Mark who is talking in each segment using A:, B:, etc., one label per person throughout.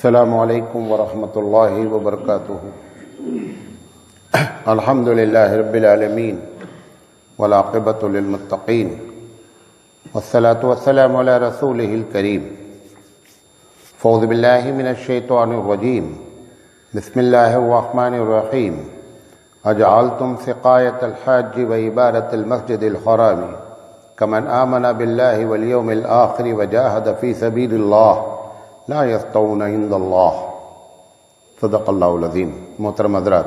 A: السلام علیکم ورحمۃ اللہ وبرکاتہ۔ الحمد للہ رب العالمین والعاقبۃ للمتقین والصلاة والسلام علی رسولہ الکریم۔ اعوذ باللہ من الشیطان الرجیم، بسم اللہ الرحمن الرحیم۔ اجعلتم سقایۃ الحاج وعبادۃ المسجد الحرام کمن آمن باللہ والیوم الآخر وجاہد فی سبیل اللہ لا یستوون عند اللہ۔ صدق اللہ العظیم۔ محترم حضرات،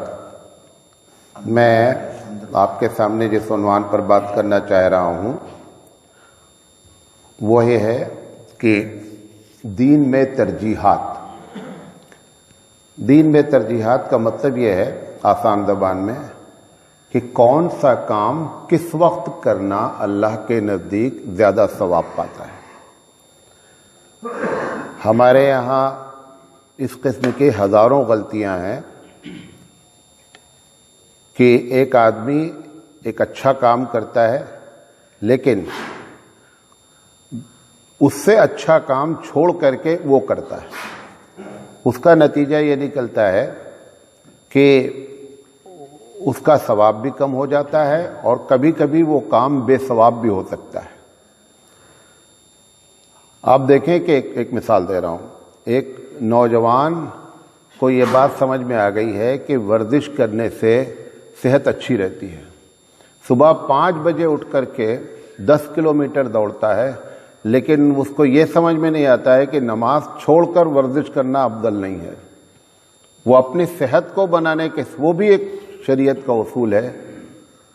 A: میں آپ کے سامنے جس عنوان پر بات کرنا چاہ رہا ہوں وہ یہ ہے کہ دین میں ترجیحات۔ دین میں ترجیحات کا مطلب یہ ہے آسان زبان میں کہ کون سا کام کس وقت کرنا اللہ کے نزدیک زیادہ ثواب پاتا ہے۔ ہمارے یہاں اس قسم کی ہزاروں غلطیاں ہیں کہ ایک آدمی ایک اچھا کام کرتا ہے لیکن اس سے اچھا کام چھوڑ کر کے وہ کرتا ہے۔ اس کا نتیجہ یہ نکلتا ہے کہ اس کا ثواب بھی کم ہو جاتا ہے اور کبھی کبھی وہ کام بے ثواب بھی ہو سکتا ہے۔ آپ دیکھیں کہ ایک مثال دے رہا ہوں۔ ایک نوجوان کو یہ بات سمجھ میں آ گئی ہے کہ ورزش کرنے سے صحت اچھی رہتی ہے۔ صبح 5 بجے اٹھ کر کے 10 کلومیٹر دوڑتا ہے لیکن اس کو یہ سمجھ میں نہیں آتا ہے کہ نماز چھوڑ کر ورزش کرنا افضل نہیں ہے۔ وہ اپنی صحت کو بنانے کے وہ بھی ایک شریعت کا اصول ہے،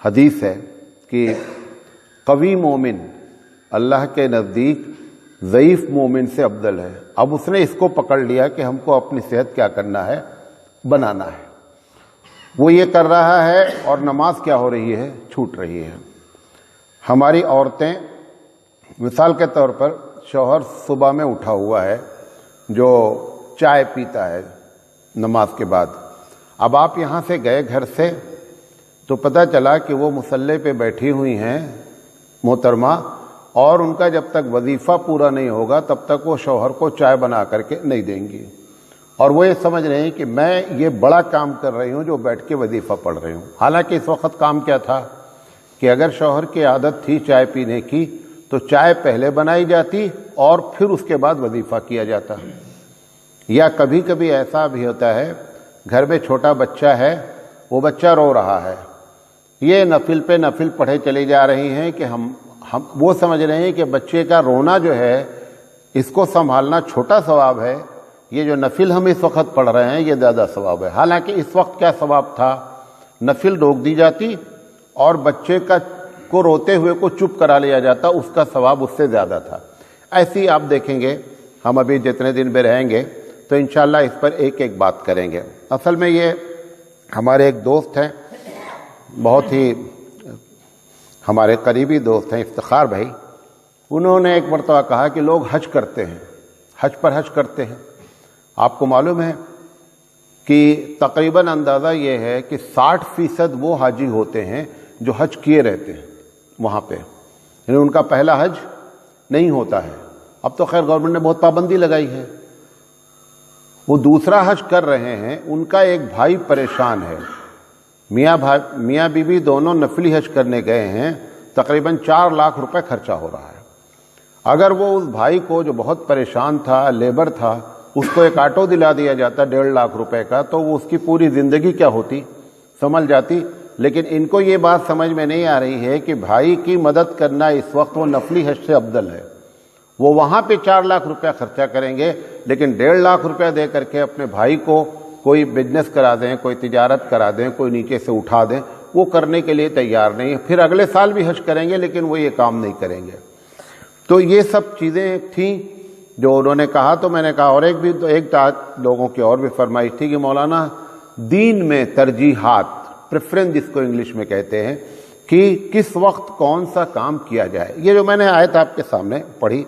A: حدیث ہے کہ قوی مومن اللہ کے نزدیک ضعیف مومن سے افضل ہے۔ اب اس نے اس کو پکڑ لیا کہ ہم کو اپنی صحت کیا کرنا ہے، بنانا ہے۔ وہ یہ کر رہا ہے اور نماز کیا ہو رہی ہے، چھوٹ رہی ہے۔ ہماری عورتیں مثال کے طور پر شوہر صبح میں اٹھا ہوا ہے جو چائے پیتا ہے نماز کے بعد۔ اب آپ یہاں سے گئے گھر سے تو پتہ چلا کہ وہ مصلی پہ بیٹھی ہوئی ہیں محترمہ، اور ان کا جب تک وظیفہ پورا نہیں ہوگا تب تک وہ شوہر کو چائے بنا کر کے نہیں دیں گی، اور وہ یہ سمجھ رہے ہیں کہ میں یہ بڑا کام کر رہی ہوں جو بیٹھ کے وظیفہ پڑھ رہی ہوں۔ حالانکہ اس وقت کام کیا تھا کہ اگر شوہر کی عادت تھی چائے پینے کی تو چائے پہلے بنائی جاتی اور پھر اس کے بعد وظیفہ کیا جاتا۔ یا کبھی کبھی ایسا بھی ہوتا ہے گھر میں چھوٹا بچہ ہے، وہ بچہ رو رہا ہے، یہ نفل پہ نفل پڑھے چلی جا رہی ہیں کہ ہم وہ سمجھ رہے ہیں کہ بچے کا رونا جو ہے اس کو سنبھالنا چھوٹا ثواب ہے، یہ جو نفل ہم اس وقت پڑھ رہے ہیں یہ زیادہ ثواب ہے۔ حالانکہ اس وقت کیا ثواب تھا، نفل روک دی جاتی اور بچے کو روتے ہوئے کو چپ کرا لیا جاتا، اس کا ثواب اس سے زیادہ تھا۔ ایسی آپ دیکھیں گے ہم ابھی جتنے دن میں رہیں گے تو انشاءاللہ اس پر ایک ایک بات کریں گے۔ اصل میں یہ ہمارے ایک دوست ہیں، بہت ہی ہمارے قریبی دوست ہیں، افتخار بھائی، انہوں نے ایک مرتبہ کہا کہ لوگ حج کرتے ہیں، حج پر حج کرتے ہیں۔ آپ کو معلوم ہے کہ تقریباً اندازہ یہ ہے کہ 60% وہ حاجی ہوتے ہیں جو حج کیے رہتے ہیں وہاں پہ، یعنی ان کا پہلا حج نہیں ہوتا ہے۔ اب تو خیر گورنمنٹ نے بہت پابندی لگائی ہے۔ وہ دوسرا حج کر رہے ہیں، ان کا ایک بھائی پریشان ہے، میاں بیوی دونوں نفلی حج کرنے گئے ہیں، تقریباً 4 لاکھ روپے خرچہ ہو رہا ہے۔ اگر وہ اس بھائی کو جو بہت پریشان تھا، لیبر تھا، اس کو ایک آٹو دلا دیا جاتا 1.5 لاکھ روپے کا تو وہ اس کی پوری زندگی کیا ہوتی، سنبھل جاتی۔ لیکن ان کو یہ بات سمجھ میں نہیں آ رہی ہے کہ بھائی کی مدد کرنا اس وقت وہ نفلی حج سے افضل ہے۔ وہ وہاں پہ 4 لاکھ روپے خرچہ کریں گے لیکن 1.5 لاکھ روپے دے کر کے اپنے بھائی کو کوئی بزنس کرا دیں، کوئی تجارت کرا دیں، کوئی نیچے سے اٹھا دیں، وہ کرنے کے لیے تیار نہیں ہے۔ پھر اگلے سال بھی حج کریں گے لیکن وہ یہ کام نہیں کریں گے۔ تو یہ سب چیزیں تھیں جو انہوں نے کہا، تو میں نے کہا اور ایک لوگوں کی اور بھی فرمائش تھی کہ مولانا دین میں ترجیحات، پریفرنس جس کو انگلش میں کہتے ہیں، کہ کس وقت کون سا کام کیا جائے۔ یہ جو میں نے آیت آپ کے سامنے پڑھی،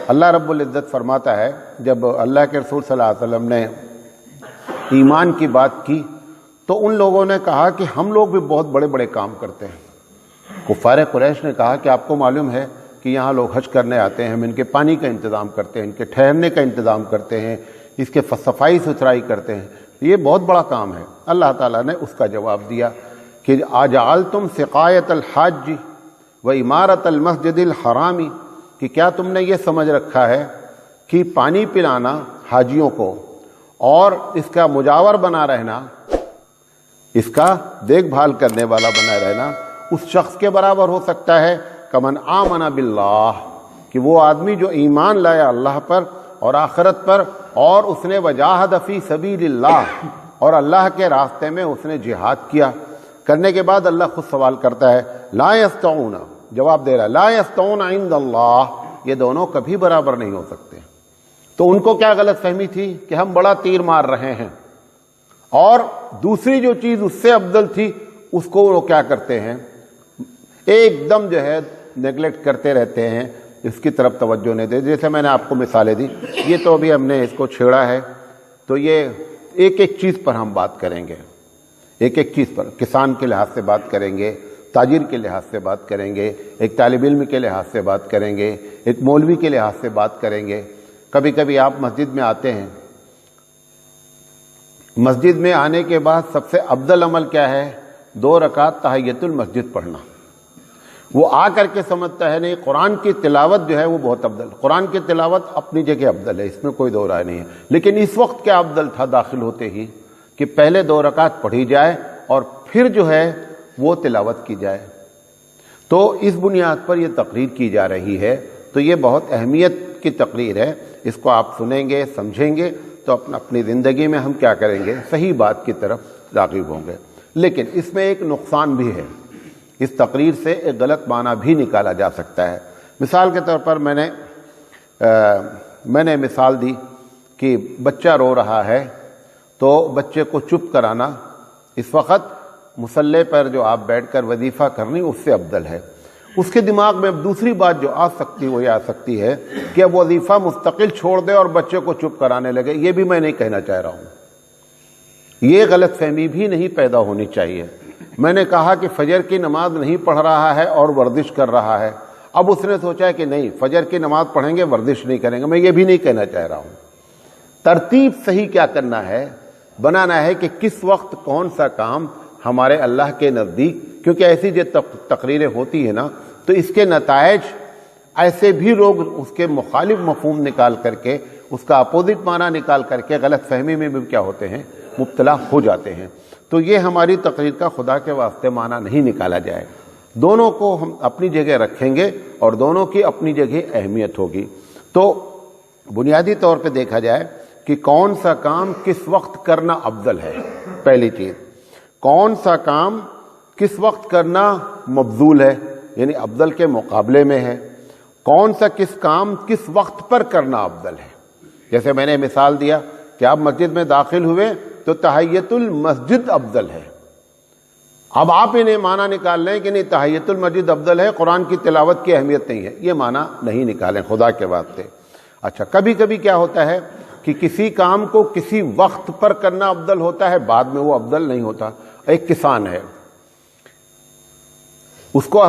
A: اللہ رب العزت فرماتا ہے، جب اللہ کے رسول صلی اللہ علیہ وسلم نے ایمان کی بات کی تو ان لوگوں نے کہا کہ ہم لوگ بھی بہت بڑے بڑے کام کرتے ہیں۔ کفار قریش نے کہا کہ آپ کو معلوم ہے کہ یہاں لوگ حج کرنے آتے ہیں، ہم ان کے پانی کا انتظام کرتے ہیں، ان کے ٹھہرنے کا انتظام کرتے ہیں، اس کے صفائی ستھرائی کرتے ہیں. یہ بہت بڑا کام ہے. اللہ تعالیٰ نے اس کا جواب دیا کہ اجعلتم سقایۃ الحاج و عمارت المسجد الحرام، کہ کیا تم نے یہ سمجھ رکھا ہے کہ پانی پلانا حاجیوں کو اور اس کا مجاور بنا رہنا، اس کا دیکھ بھال کرنے والا بنا رہنا اس شخص کے برابر ہو سکتا ہے کمن آمن باللہ، کہ وہ آدمی جو ایمان لایا اللہ پر اور آخرت پر، اور اس نے وجاہد فی سبیل اللہ، اور اللہ کے راستے میں اس نے جہاد کیا. کرنے کے بعد اللہ خود سوال کرتا ہے لا یستعون، جواب دے رہا ہے لا یستعون عند اللہ، یہ دونوں کبھی برابر نہیں ہو سکتے. تو ان کو کیا غلط فہمی تھی کہ ہم بڑا تیر مار رہے ہیں، اور دوسری جو چیز اس سے افضل تھی اس کو وہ کیا کرتے ہیں، ایک دم جو ہے نیگلیکٹ کرتے رہتے ہیں، اس کی طرف توجہ نہیں دے. جیسے میں نے آپ کو مثالیں دی، یہ تو ابھی ہم نے اس کو چھیڑا ہے، تو یہ ایک ایک چیز پر ہم بات کریں گے، ایک ایک چیز پر. کسان کے لحاظ سے بات کریں گے، تاجر کے لحاظ سے بات کریں گے، ایک طالب علم کے لحاظ سے بات کریں گے، ایک مولوی کے لحاظ سے بات کریں گے. کبھی کبھی آپ مسجد میں آتے ہیں، مسجد میں آنے کے بعد سب سے افضل عمل کیا ہے؟ 2 رکعت تحیۃ المسجد پڑھنا. وہ آ کر کے سمجھتا ہے نہیں، قرآن کی تلاوت جو ہے وہ بہت افضل. قرآن کی تلاوت اپنی جگہ افضل ہے، اس میں کوئی دو رائے نہیں ہے. لیکن اس وقت کیا افضل تھا داخل ہوتے ہی کہ پہلے 2 رکعت پڑھی جائے اور پھر جو ہے وہ تلاوت کی جائے. تو اس بنیاد پر یہ تقریر کی جا رہی ہے. تو یہ بہت اہمیت کی تقریر ہے. اس کو آپ سنیں گے، سمجھیں گے تو اپنی زندگی میں ہم کیا کریں گے؟ صحیح بات کی طرف راغب ہوں گے. لیکن اس میں ایک نقصان بھی ہے. اس تقریر سے ایک غلط معنی بھی نکالا جا سکتا ہے. مثال کے طور پر میں نے مثال دی کہ بچہ رو رہا ہے تو بچے کو چپ کرانا اس وقت مصلی پر جو آپ بیٹھ کر وظیفہ کرنی اس سے افضل ہے. اس کے دماغ میں اب دوسری بات جو آ سکتی وہ یہ آ سکتی ہے کہ اب وظیفہ مستقل چھوڑ دے اور بچے کو چپ کرانے لگے. یہ بھی میں نہیں کہنا چاہ رہا ہوں. یہ غلط فہمی بھی نہیں پیدا ہونی چاہیے. میں نے کہا کہ فجر کی نماز نہیں پڑھ رہا ہے اور ورزش کر رہا ہے. اب اس نے سوچا کہ نہیں فجر کی نماز پڑھیں گے ورزش نہیں کریں گے. میں یہ بھی نہیں کہنا چاہ رہا ہوں. ترتیب صحیح کیا کرنا ہے، بنانا ہے کہ کس وقت کون سا کام ہمارے اللہ کے نزدیک، کیونکہ ایسی جو تقریریں ہوتی ہیں نا تو اس کے نتائج ایسے بھی لوگ اس کے مخالف مفہوم نکال کر کے، اس کا اپوزٹ معنی نکال کر کے غلط فہمی میں بھی کیا ہوتے ہیں، مبتلا ہو جاتے ہیں. تو یہ ہماری تقریر کا خدا کے واسطے معنی نہیں نکالا جائے. دونوں کو ہم اپنی جگہ رکھیں گے اور دونوں کی اپنی جگہ اہمیت ہوگی. تو بنیادی طور پہ دیکھا جائے کہ کون سا کام کس وقت کرنا افضل ہے. پہلی چیز، کون سا کام کس وقت کرنا مفضول ہے، یعنی افضل کے مقابلے میں ہے. کون سا کس کام کس وقت پر کرنا افضل ہے. جیسے میں نے مثال دیا کہ آپ مسجد میں داخل ہوئے تو تحیۃ المسجد افضل ہے. اب آپ انہیں معنی نکال لیں کہ نہیں تحیۃ المسجد افضل ہے، قرآن کی تلاوت کی اہمیت نہیں ہے. یہ معنی نہیں نکالیں خدا کے واسطے. اچھا، کبھی کبھی کیا ہوتا ہے کہ کسی کام کو کسی وقت پر کرنا افضل ہوتا ہے، بعد میں وہ افضل نہیں ہوتا. ایک کسان ہے، اس کو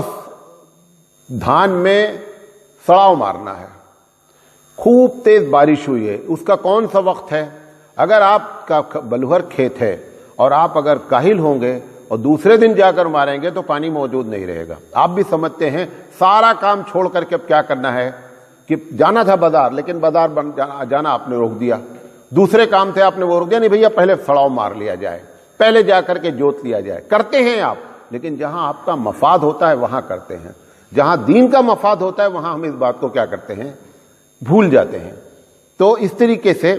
A: دھان میں سڑاؤ مارنا ہے، خوب تیز بارش ہوئی ہے. اس کا کون سا وقت ہے؟ اگر آپ کا بلوہر کھیت ہے اور آپ اگر کاہل ہوں گے اور دوسرے دن جا کر ماریں گے تو پانی موجود نہیں رہے گا. آپ بھی سمجھتے ہیں سارا کام چھوڑ کر کے اب کیا کرنا ہے کہ جانا تھا بازار، لیکن بازار جانا آپ نے روک دیا. دوسرے کام تھے آپ نے وہ روک دیا. نہیں بھیا پہلے سڑاؤ مار لیا جائے، پہلے جا کر کے جوت لیا جائے. کرتے ہیں آپ، لیکن جہاں آپ کا مفاد ہوتا ہے وہاں کرتے ہیں. جہاں دین کا مفاد ہوتا ہے وہاں ہم اس بات کو کیا کرتے ہیں، بھول جاتے ہیں. تو اس طریقے سے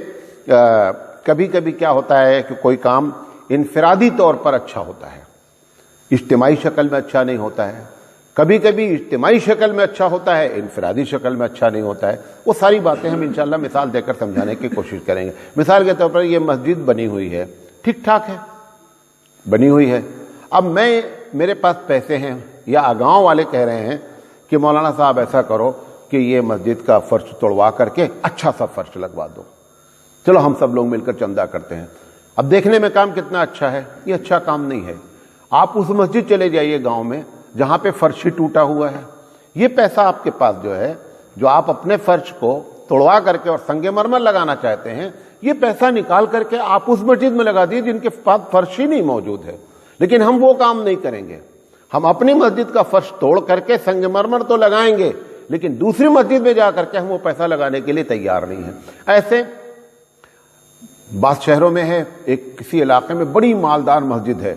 A: کبھی کبھی کیا ہوتا ہے کہ کوئی کام انفرادی طور پر اچھا ہوتا ہے، اجتماعی شکل میں اچھا نہیں ہوتا ہے. کبھی کبھی اجتماعی شکل میں اچھا ہوتا ہے، انفرادی شکل میں اچھا نہیں ہوتا ہے. وہ ساری باتیں ہم انشاءاللہ مثال دے کر سمجھانے کی کوشش کریں گے. مثال کے طور پر یہ مسجد بنی ہوئی ہے، ٹھیک ٹھاک ہے، بنی ہوئی ہے. اب میرے پاس پیسے ہیں یا گاؤں والے کہہ رہے ہیں کہ مولانا صاحب ایسا کرو کہ یہ مسجد کا فرش توڑوا کر کے اچھا سا فرش لگوا دو. چلو ہم سب لوگ مل کر چندہ کرتے ہیں. اب دیکھنے میں کام کتنا اچھا ہے. یہ اچھا کام نہیں ہے. آپ اس مسجد چلے جائیے گاؤں میں جہاں پہ فرش ہی ٹوٹا ہوا ہے. یہ پیسہ آپ کے پاس جو ہے، جو آپ اپنے فرش کو توڑوا کر کے اور سنگ مرمر لگانا چاہتے ہیں، یہ پیسہ نکال کر کے آپ اس مسجد میں لگا دیے جن کے پاس فرش ہی نہیں موجود ہے، لیکن ہم وہ کام نہیں کریں گے. ہم اپنی مسجد کا فرش توڑ کر کے سنگ مرمر تو لگائیں گے، لیکن دوسری مسجد میں جا کر کے ہم وہ پیسہ لگانے کے لیے تیار نہیں ہیں. ایسے بعض شہروں میں ہے، ایک کسی علاقے میں بڑی مالدار مسجد ہے،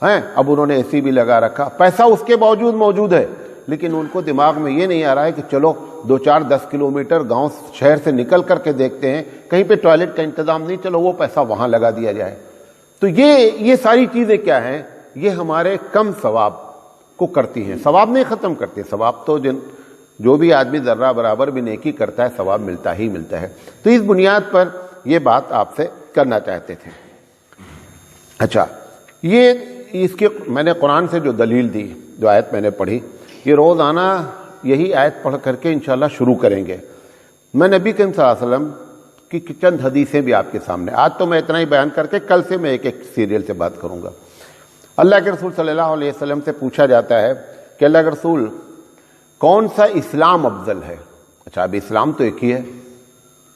A: اب انہوں نے اے سی بھی لگا رکھا، پیسہ اس کے باوجود موجود ہے، لیکن ان کو دماغ میں یہ نہیں آ رہا ہے کہ چلو 2-4-10 کلومیٹر گاؤں شہر سے نکل کر کے دیکھتے ہیں کہیں پہ ٹوائلٹ کا انتظام نہیں، چلو وہ پیسہ وہاں لگا دیا جائے. تو یہ ساری چیزیں کیا ہیں، یہ ہمارے کم ثواب کو کرتی ہیں، ثواب نہیں ختم کرتی. ثواب تو جو بھی آدمی ذرہ برابر بھی نیکی کرتا ہے ثواب ملتا ہی ملتا ہے. تو اس بنیاد پر یہ بات آپ سے کرنا چاہتے تھے. اچھا، اس کی میں نے قرآن سے جو دلیل دی، جو آیت میں نے پڑھی، یہ روزانہ یہی آیت پڑھ کر کے انشاءاللہ شروع کریں گے. میں نبی کریم صلی اللہ علیہ وسلم کی چند حدیثیں بھی آپ کے سامنے، آج تو میں اتنا ہی بیان کر کے کل سے میں ایک سیریل سے بات کروں گا. اللہ کے رسول صلی اللہ علیہ وسلم سے پوچھا جاتا ہے کہ اللہ کے رسول کون سا اسلام افضل ہے؟ اچھا، اب اسلام تو ایک ہی ہے،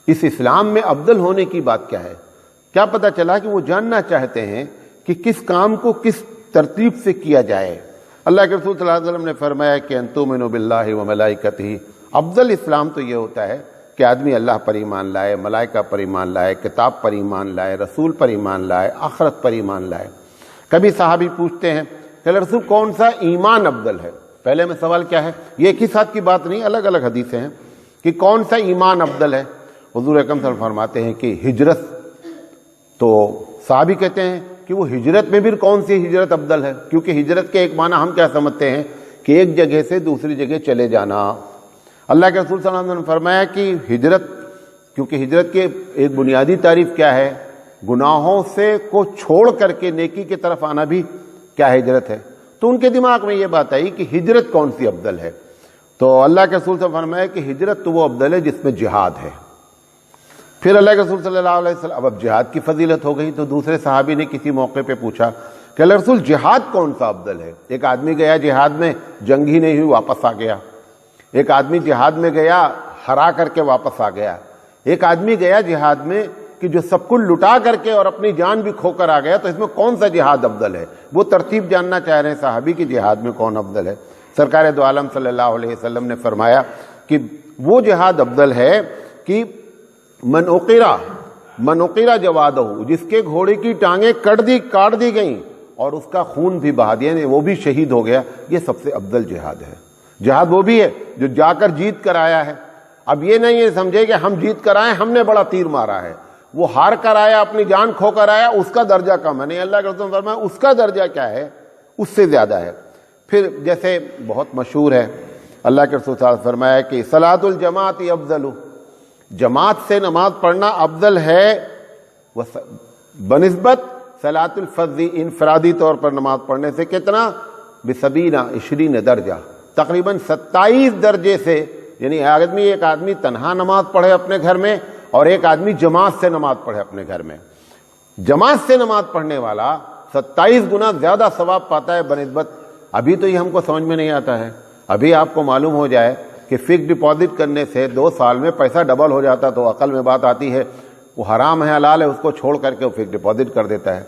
A: اس اسلام میں افضل ہونے کی بات کیا ہے؟ کیا پتہ چلا کہ وہ جاننا چاہتے ہیں کہ کس کام کو کس ترتیب سے کیا جائے. اللہ کے رسول صلی اللہ علیہ وسلم نے فرمایا کہ ان تؤمنوا باللہ وملائکتہ، افضل اسلام تو یہ ہوتا ہے کہ آدمی اللہ پر ایمان لائے، ملائکہ پر ایمان لائے، کتاب پر ایمان لائے، رسول پر ایمان لائے، آخرت پر ایمان لائے. کبھی صحابی پوچھتے ہیں کہ اللہ رسول کون سا ایمان افضل ہے؟ پہلے میں سوال کیا ہے، یہ ایک ہی ساتھ کی بات نہیں، الگ الگ حدیثیں ہیں کہ کون سا ایمان افضل ہے. حضور اکرم صلی اللہ علیہ وسلم فرماتے ہیں کہ ہجرت. تو صحابی کہتے ہیں کہ وہ ہجرت میں بھی کون سی ہجرت افضل ہے؟ کیونکہ ہجرت کے ایک معنی ہم کیا سمجھتے ہیں کہ ایک جگہ سے دوسری جگہ چلے جانا. اللہ کے رسول صلی اللہ علیہ وسلم نے فرمایا کہ ہجرت، کیونکہ ہجرت کے ایک بنیادی تعریف کیا ہے، گناہوں سے کو چھوڑ کر کے نیکی کی طرف آنا بھی کیا ہجرت ہے. تو ان کے دماغ میں یہ بات آئی کہ ہجرت کون سی افضل ہے. تو اللہ کے رسول سے فرمایا کہ ہجرت تو وہ افضل ہے جس میں جہاد ہے. پھر اللہ کے رسول صلی اللہ علیہ وسلم، اب جہاد کی فضیلت ہو گئی، تو دوسرے صحابی نے کسی موقع پہ پوچھا کہ اللہ رسول جہاد کون سا افضل ہے؟ ایک آدمی گیا جہاد میں، جنگ ہی نہیں ہوئی، واپس آ گیا. ایک آدمی جہاد میں گیا، ہرا کر کے واپس آ گیا. ایک آدمی گیا جہاد میں کہ جو سب کچھ لٹا کر کے اور اپنی جان بھی کھو کر آ گیا. تو اس میں کون سا جہاد افضل ہے؟ وہ ترتیب جاننا چاہ رہے ہیں صحابی کی جہاد میں کون افضل ہے. سرکار دو عالم صلی اللہ علیہ وسلم نے فرمایا کہ وہ جہاد افضل ہے کہ من اقرا جوادہ، جس کے گھوڑے کی ٹانگیں کاٹ دی گئیں اور اس کا خون بھی بہا دیا، وہ بھی شہید ہو گیا. یہ سب سے افضل جہاد ہے. جہاد وہ بھی ہے جو جا کر جیت کر آیا ہے. اب یہ نہیں ہے سمجھے کہ ہم جیت کر آئے، ہم نے بڑا تیر مارا ہے. وہ ہار کر آیا، اپنی جان کھو کر آیا، اس کا درجہ کم ہے. نہیں، اللہ کے رسول نے فرمایا اس کا درجہ کیا ہے، اس سے زیادہ ہے. پھر جیسے بہت مشہور ہے، اللہ کے رسول صلی اللہ علیہ وسلم نے فرمایا کہ صلاۃ الجماعت افضل، جماعت سے نماز پڑھنا افضل ہے بنسبت صلاۃ الفرض، انفرادی طور پر نماز پڑھنے سے. کتنا؟ ب20 درجہ، تقریباً 27 درجے سے. یعنی ایک آدمی تنہا نماز پڑھے اپنے گھر میں اور ایک آدمی جماعت سے نماز پڑھے اپنے گھر میں، جماعت سے نماز پڑھنے والا 27 گنا زیادہ ثواب پاتا ہے بنسبت. ابھی تو یہ ہم کو سمجھ میں نہیں آتا ہے. ابھی آپ کو معلوم ہو جائے کہ فکس ڈپازٹ کرنے سے 2 سال میں پیسہ ڈبل ہو جاتا تو عقل میں بات آتی ہے. وہ حرام ہے حلال ہے اس کو چھوڑ کر کے وہ فکس ڈپازٹ کر دیتا ہے.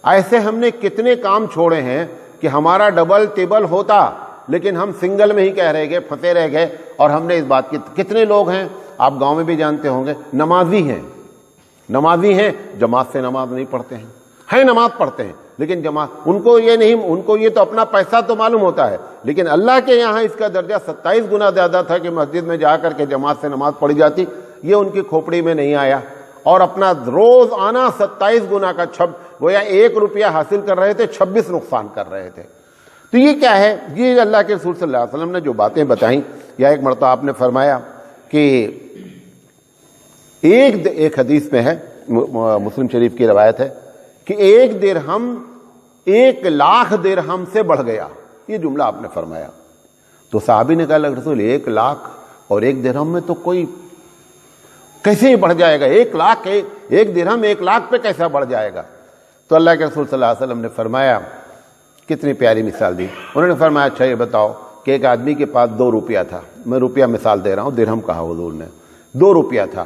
A: ایسے ہم نے کتنے کام چھوڑے ہیں کہ ہمارا ڈبل ٹیبل ہوتا، لیکن ہم سنگل میں ہی کہہ رہ گئے، پھنسے رہ گئے. اور ہم نے اس بات کی، کتنے لوگ ہیں آپ گاؤں میں بھی جانتے ہوں گے، نمازی ہیں جماعت سے نماز نہیں پڑھتے ہیں نماز پڑھتے ہیں لیکن جماعت، ان کو یہ تو اپنا پیسہ تو معلوم ہوتا ہے، لیکن اللہ کے یہاں اس کا درجہ 27 گنا زیادہ تھا کہ مسجد میں جا کر کے جماعت سے نماز پڑھی جاتی. یہ ان کی کھوپڑی میں نہیں آیا. اور اپنا روز آنا 27 گنا کا گویا 1 روپیہ حاصل کر رہے تھے، 26 نقصان کر رہے تھے. تو یہ کیا ہے؟ یہ اللہ کے رسول صلی اللہ علیہ وسلم نے جو باتیں بتائیں، یا ایک مرتبہ آپ نے فرمایا کہ ایک حدیث میں ہے، مسلم شریف کی روایت ہے کہ 1 درہم 1,00,000 درہم سے بڑھ گیا. یہ جملہ آپ نے فرمایا. تو صحابی نے کہا اللہ رسول 1,00,000 اور 1 درہم میں تو کوئی کیسے بڑھ جائے گا؟ 1,00,000 1 درہم 1,00,000 پہ کیسا بڑھ جائے گا؟ تو اللہ کے رسول صلی اللہ علیہ وسلم نے فرمایا، کتنی پیاری مثال دی. انہوں نے فرمایا اچھا یہ بتاؤ کہ ایک آدمی کے پاس 2 روپیہ تھا. میں روپیہ مثال دے رہا ہوں، درہم کہا حضور نے. 2 روپیہ تھا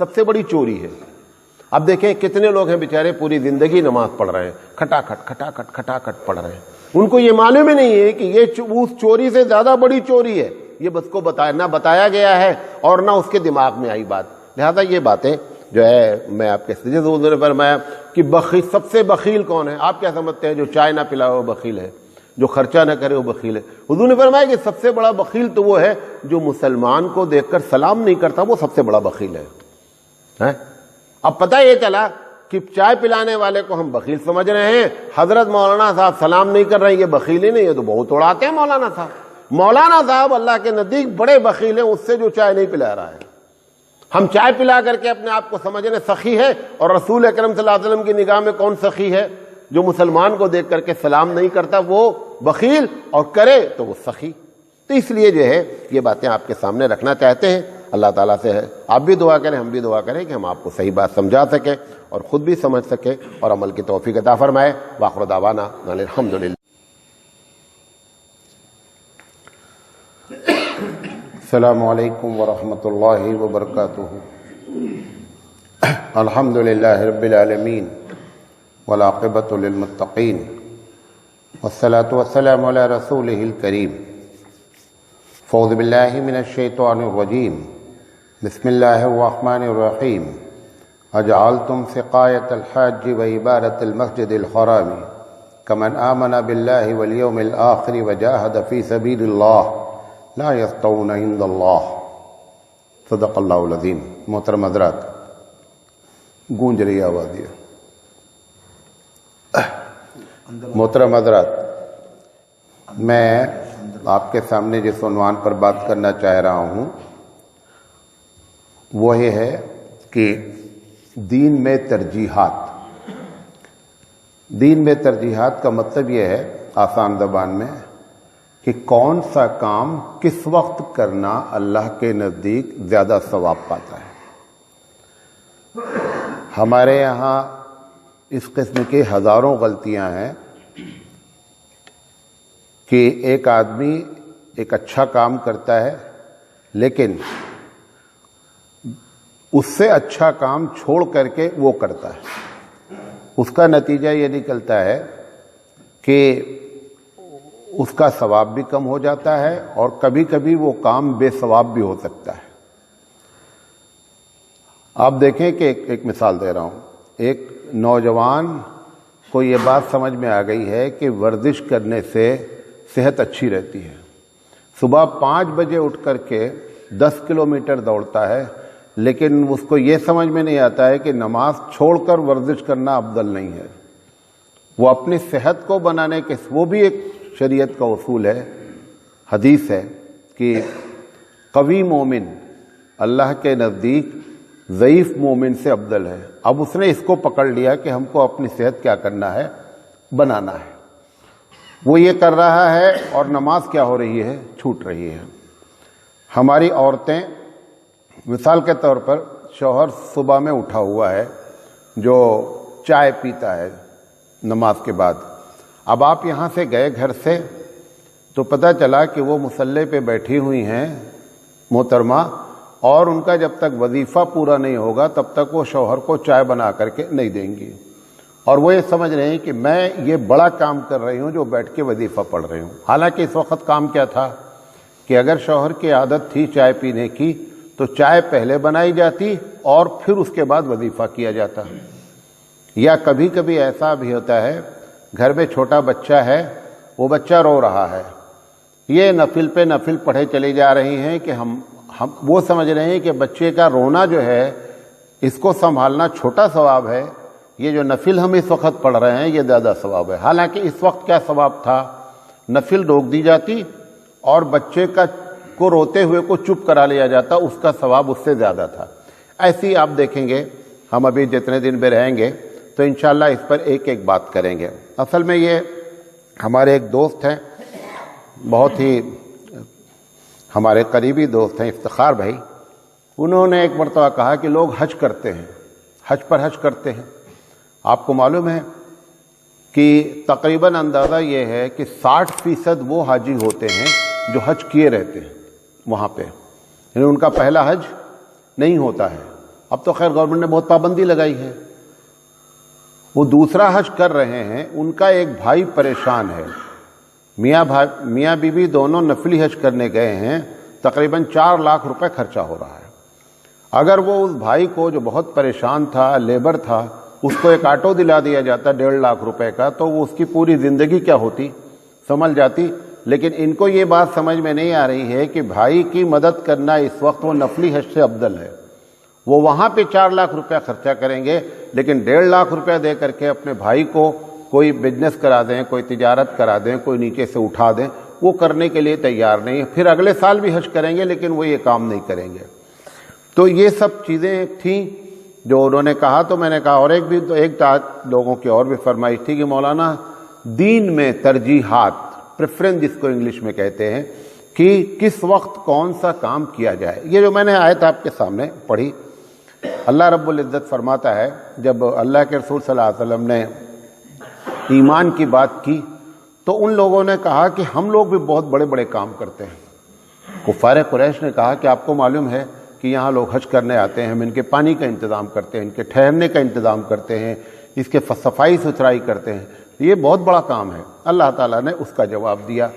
B: سب سے بڑی چوری ہے۔ اب دیکھیں کتنے لوگ ہیں بیچارے پوری زندگی نماز پڑھ رہے ہیں، کھٹاکھٹ پڑھ رہے ہیں، ان کو یہ معلوم ہی نہیں ہے کہ یہ اس چوری سے زیادہ بڑی چوری ہے، یہ بس کو نہ بتایا گیا ہے اور نہ اس کے دماغ میں آئی بات۔ لہذا یہ باتیں جو ہے میں آپ کے سجدے حضور نے فرمایا کہ بخیل، سب سے بخیل کون ہے؟ آپ کیا سمجھتے ہیں جو چائے نہ پلائے وہ بخیل ہے، جو خرچہ نہ کرے وہ بخیل ہے؟ حضور نے فرمایا کہ سب سے بڑا بخیل تو وہ ہے جو مسلمان کو دیکھ کر سلام نہیں کرتا، وہ سب سے بڑا بخیل ہے۔ اب پتہ یہ چلا کہ چائے پلانے والے کو ہم بخیل سمجھ رہے ہیں، حضرت مولانا صاحب سلام نہیں کر رہے ہیں، یہ بخیل ہی نہیں ہے، تو بہت اڑاتے ہیں مولانا صاحب۔ مولانا صاحب اللہ کے نزدیک بڑے بخیل ہیں اس سے جو چائے نہیں پلا رہا ہے۔ ہم چائے پلا کر کے اپنے آپ کو سمجھ رہے ہیں سخی ہے، اور رسول اکرم صلی اللہ علیہ وسلم کی نگاہ میں کون سخی ہے؟ جو مسلمان کو دیکھ کر کے سلام نہیں کرتا وہ بخیل، اور کرے تو وہ سخی۔ تو اس لیے جو ہے یہ باتیں آپ کے سامنے رکھنا چاہتے ہیں۔ اللہ تعالیٰ سے ہے آپ بھی دعا کریں، ہم بھی دعا کریں کہ ہم آپ کو صحیح بات سمجھا سکیں اور خود بھی سمجھ سکیں اور عمل کی توفیق عطا فرمائے۔ وآخر دعوانا ان الحمدللہ۔
A: السلام علیکم ورحمۃ اللہ وبرکاتہ۔ الحمد للہ رب العالمین والعاقبۃ للمتقین والصلاة والسلام علی رسولہ الکریم۔ فاعوذ باللہ من الشیطان الرجیم، بسم اللہ الرحمن الرحیم۔ اجعلتم سقایۃ الحاج وعبادۃ المسجد الحرام کمن آمن باللہ والیوم الآخر وجاہد فی سبیل اللہ لا یستوون عند اللہ۔ صدق اللہ العظیم۔ محترم حضرات، گونج رہی آواز یہ۔ محترم حضرات، میں آپ کے سامنے جس عنوان پر بات کرنا چاہ رہا ہوں وہ یہ ہے کہ دین میں ترجیحات۔ دین میں ترجیحات کا مطلب یہ ہے آسان زبان میں کہ کون سا کام کس وقت کرنا اللہ کے نزدیک زیادہ ثواب پاتا ہے۔ ہمارے یہاں اس قسم کی ہزاروں غلطیاں ہیں کہ ایک آدمی ایک اچھا کام کرتا ہے لیکن اس سے اچھا کام چھوڑ کر کے وہ کرتا ہے۔ اس کا نتیجہ یہ نکلتا ہے کہ اس کا ثواب بھی کم ہو جاتا ہے اور کبھی کبھی وہ کام بے ثواب بھی ہو سکتا ہے۔ آپ دیکھیں کہ ایک مثال دے رہا ہوں۔ ایک نوجوان کو یہ بات سمجھ میں آ گئی ہے کہ ورزش کرنے سے صحت اچھی رہتی ہے۔ صبح 5 بجے اٹھ کر کے 10 کلومیٹر دوڑتا ہے، لیکن اس کو یہ سمجھ میں نہیں آتا ہے کہ نماز چھوڑ کر ورزش کرنا افضل نہیں ہے۔ وہ اپنی صحت کو بنانے کے، وہ بھی ایک شریعت کا اصول ہے، حدیث ہے کہ قوی مومن اللہ کے نزدیک ضعیف مومن سے افضل ہے۔ اب اس نے اس کو پکڑ لیا کہ ہم کو اپنی صحت کیا کرنا ہے، بنانا ہے۔ وہ یہ کر رہا ہے اور نماز کیا ہو رہی ہے، چھوٹ رہی ہے۔ ہماری عورتیں مثال کے طور پر، شوہر صبح میں اٹھا ہوا ہے جو چائے پیتا ہے نماز کے بعد، اب آپ یہاں سے گئے گھر سے تو پتہ چلا کہ وہ مصلی پہ بیٹھی ہوئی ہیں محترمہ، اور ان کا جب تک وظیفہ پورا نہیں ہوگا تب تک وہ شوہر کو چائے بنا کر کے نہیں دیں گی، اور وہ یہ سمجھ رہے ہیں کہ میں یہ بڑا کام کر رہی ہوں جو بیٹھ کے وظیفہ پڑھ رہی ہوں۔ حالانکہ اس وقت کام کیا تھا کہ اگر شوہر کی عادت تھی چائے پینے کی تو چائے پہلے بنائی جاتی اور پھر اس کے بعد وظیفہ کیا جاتا۔ یا کبھی کبھی ایسا بھی ہوتا ہے گھر میں چھوٹا بچہ ہے، وہ بچہ رو رہا ہے، یہ نفل پہ نفل پڑھے چلی جا رہی ہیں کہ ہم وہ سمجھ رہے ہیں کہ بچے کا رونا جو ہے اس کو سنبھالنا چھوٹا ثواب ہے، یہ جو نفل ہم اس وقت پڑھ رہے ہیں یہ زیادہ ثواب ہے۔ حالانکہ اس وقت کیا ثواب تھا، نفل روک دی جاتی اور بچے کو روتے ہوئے کو چپ کرا لیا جاتا، اس کا ثواب اس سے زیادہ تھا۔ ایسی آپ دیکھیں گے، ہم ابھی جتنے دن میں رہیں گے تو انشاءاللہ اس پر ایک ایک بات کریں گے۔ اصل میں یہ ہمارے ایک دوست ہیں، بہت ہی ہمارے قریبی دوست ہیں، افتخار بھائی، انہوں نے ایک مرتبہ کہا کہ لوگ حج کرتے ہیں، حج پر حج کرتے ہیں۔ آپ کو معلوم ہے کہ تقریباً اندازہ یہ ہے کہ 60% وہ حاجی ہوتے ہیں جو حج کیے رہتے ہیں وہاں پہ، یعنی ان کا پہلا حج نہیں ہوتا ہے، اب تو خیر گورنمنٹ نے بہت پابندی لگائی ہے. وہ دوسرا حج کر رہے ہیں, ان کا ایک بھائی پریشان ہے, میاں بیوی دونوں نفلی حج کرنے گئے ہیں, تقریباً 4 لاکھ روپے خرچہ ہو رہا ہے. اگر وہ اس بھائی کو جو بہت پریشان تھا, لیبر تھا, اس کو ایک آٹو دلا دیا جاتا 1.5 لاکھ روپے کا, تو وہ اس کی پوری زندگی کیا ہوتی سنبھل جاتی. لیکن ان کو یہ بات سمجھ میں نہیں آ رہی ہے کہ بھائی کی مدد کرنا اس وقت وہ نفلی حج سے افضل ہے. وہ وہاں پہ 4 لاکھ روپیہ خرچہ کریں گے, لیکن 1.5 لاکھ روپیہ دے کر کے اپنے بھائی کو کوئی بزنس کرا دیں, کوئی تجارت کرا دیں, کوئی نیچے سے اٹھا دیں, وہ کرنے کے لیے تیار نہیں ہے. پھر اگلے سال بھی حج کریں گے لیکن وہ یہ کام نہیں کریں گے. تو یہ سب چیزیں تھیں جو انہوں نے کہا. تو میں نے کہا اور ایک لوگوں کی اور بھی فرمائش تھی کہ مولانا دین میں ترجیحات, پریفرنس جس کو انگلش میں کہتے ہیں, کہ کس وقت کون سا کام کیا جائے. یہ جو میں نے آیت آپ کے سامنے پڑھی, اللہ رب العزت فرماتا ہے, جب اللہ کے رسول صلی اللہ علیہ وسلم نے ایمان کی بات کی تو ان لوگوں نے کہا کہ ہم لوگ بھی بہت بڑے بڑے کام کرتے ہیں. کفار قریش نے کہا کہ آپ کو معلوم ہے کہ یہاں لوگ حج کرنے آتے ہیں, ہم ان کے پانی کا انتظام کرتے ہیں, ان کے ٹھہرنے کا انتظام کرتے ہیں, اس کے صفائی ستھرائی کرتے ہیں, یہ بہت بڑا کام ہے. اللہ تعالیٰ نے اس کا جواب دیا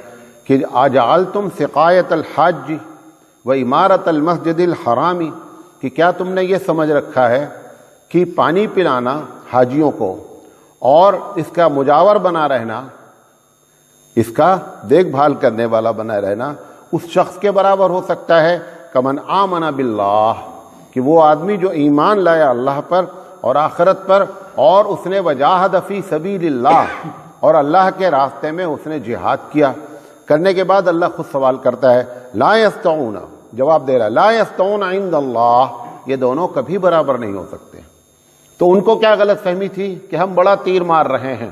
A: کہ اجعلتم سقایت الحاج و عمارت المسجد الحرام, کہ کیا تم نے یہ سمجھ رکھا ہے کہ پانی پلانا حاجیوں کو اور اس کا مجاور بنا رہنا, اس کا دیکھ بھال کرنے والا بنا رہنا اس شخص کے برابر ہو سکتا ہے کمن آمن باللہ, کہ وہ آدمی جو ایمان لایا اللہ پر اور آخرت پر, اور اس نے وجاہد فی سبیل اللہ, اور اللہ کے راستے میں اس نے جہاد کیا. کرنے کے بعد اللہ خود سوال کرتا ہے لا یستعون, جواب دے رہا ہے لا یستعون عند اللہ, یہ دونوں کبھی برابر نہیں ہو سکتے. تو ان کو کیا غلط فہمی تھی کہ ہم بڑا تیر مار رہے ہیں,